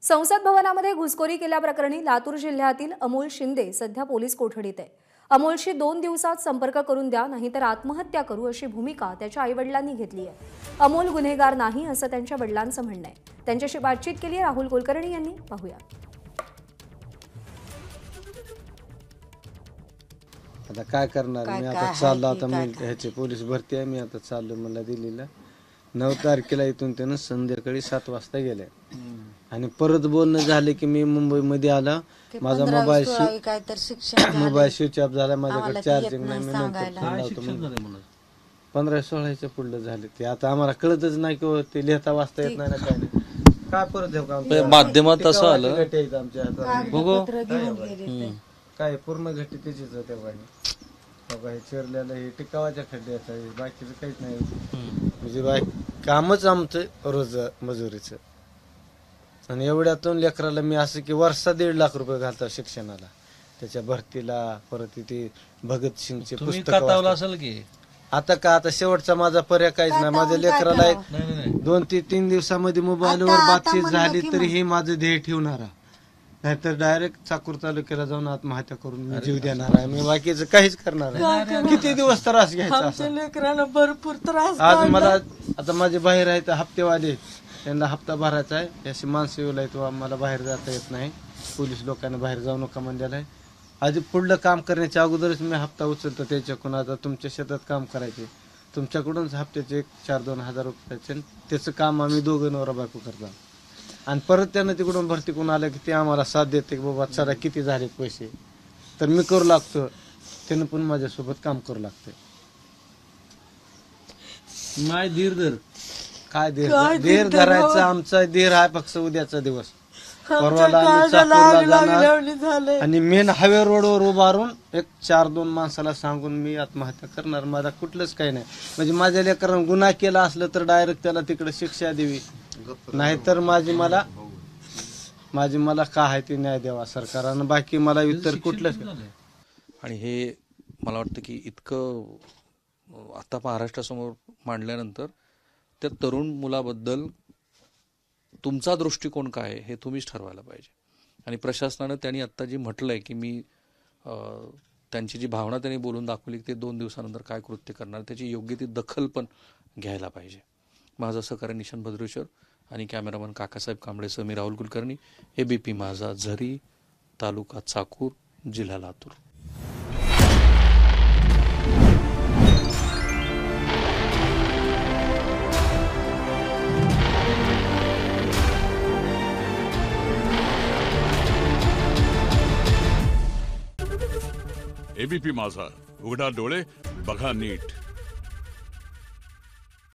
संसद भवनामध्ये घुसखोरी केल्याप्रकरणी लातूर जिल्ह्यातील अमोल शिंदे सध्या पोलीस कोठडीत आहे. अमोलशी 2 दिवसात संपर्क करून द्या, नाहीतर आत्महत्या करू अशी भूमिका त्याच्या आईवडिलांनी घेतली आहे. अमोल गुन्हेगार नाही असं त्यांच्या वडिलांचं म्हणणं आहे. त्यांच्याशी बातचीत केली आहे राहुल कुलकर्णी यांनी. पाहूया. आता काय करणार मी, आता चाललो, आता मी ह्याचे पोलीस भरती आहे, मी आता चाललो मला दिल्लीला. 9 तारखेला इथून त्यानं संध्याकाळी 7 वाजता गेले आणि परत बोलणं झाले की मी मुंबईमध्ये आला, माझा मोबाईल स्विच ऑफ झाला, माझ्याकडे चार्जिंग नाही, मी नंतर 15-16च्या पुढलं झाले ते. आता आम्हाला कळतच नाही की ते लिहिता वाचता येत नाही ना, काय नाही. काय परत देऊ का माध्यमात असं आलं आमच्या हातात काय पूर्ण घटी त्याचीच होत्या बाई चिरलेलं हे टिकावाच्या खड्ड्याचं आहे, बाकीचं काहीच नाही. म्हणजे कामच आमचं रोज मजुरीचं. आणि एवढ्यातून लेकराला मी असं की वर्षा 1.5 लाख रुपये घालतो शिक्षणाला, त्याच्या भरतीला, परत ते भगत सिंगचे पुस्तक असेल की आता का आता शेवटचा माझा पर्याय काहीच नाही. माझ्या लेकराला 2 ते 3 दिवसामध्ये मोबाईलवर बातचीत झाली तरी हे माझं ध्येय ठेवणारा, नाहीतर डायरेक्ट चाकूर तालुक्याला जाऊन आत्महत्या करून मी जीव देणार आहे. मी बाकीचं काहीच करणार आहे. किती दिवस त्रास घ्यायचा लेकरांना भरपूर त्रास. आज मला आता माझे बाहेर आहेत हप्तेवाले, त्यांना हप्ता भरायचा आहे, अशी माणसं येऊ लागतो, मला बाहेर जाता येत नाही, पोलीस लोकांना बाहेर जाऊ नका म्हणलेलं आहे. आधी पुढलं काम करण्याच्या अगोदरच मी हप्ता उचलतो त्याच्याकडून. आता तुमच्या शेतात काम करायचे, तुमच्याकडूनच हप्त्याचे 4-2 हजार रुपयाचे, त्याचं काम आम्ही दोघं नवरा बायको करतो. आणि परत त्यानं तिकडून भरती कोण आलं की ते आम्हाला साथ देते की बाबा चला किती झाले पैसे, तर मी करू लागतो, त्यानं पण माझ्यासोबत काम करू लागतं. माय धीर धर काय धीर धरायचं, आमचा धीर आहे फक्त उद्याचा दिवस. परवाला आम्ही चाकूरला जाणार आणि मेन हायवे रोडवर उभारून 4-2 माणसाला सांगून मी आत्महत्या करणार. माझा कुठलंच काही नाही. म्हणजे माझ्या लेकरानं गुन्हा केला असलं तर डायरेक्ट त्याला तिकडे शिक्षा द्यावी, नाहीतर माझी मला काय आहे ते न्याय द्यावा सरकारनं. बाकी मला इतर कुठलंच. आणि हे मला वाटतं की इतकं आता महाराष्ट्रासमोर मांडल्यानंतर त्या तरुण मुलाबद्दल तुमचा दृष्टिकोन काय आहे हे तुम्हीच ठरवायला पाहिजे. आणि प्रशासनानं त्यांनी आत्ता जी म्हटलंय की मी त्यांची जी भावना त्यांनी बोलून दाखवली की ते 2 दिवसानंतर काय कृत्य करणार, त्याची योग्य ती दखल पण घ्यायला पाहिजे. माझं सहकारी निशांत भद्रेश्वर आणि कॅमेरामन काकासाहेब कांबळेसह मी राहुल कुलकर्णी, ABP माझा, झरी, तालुका चाकूर, जिल्हा लातूर. ABP माझा, उघडा डोळे बघा नीट.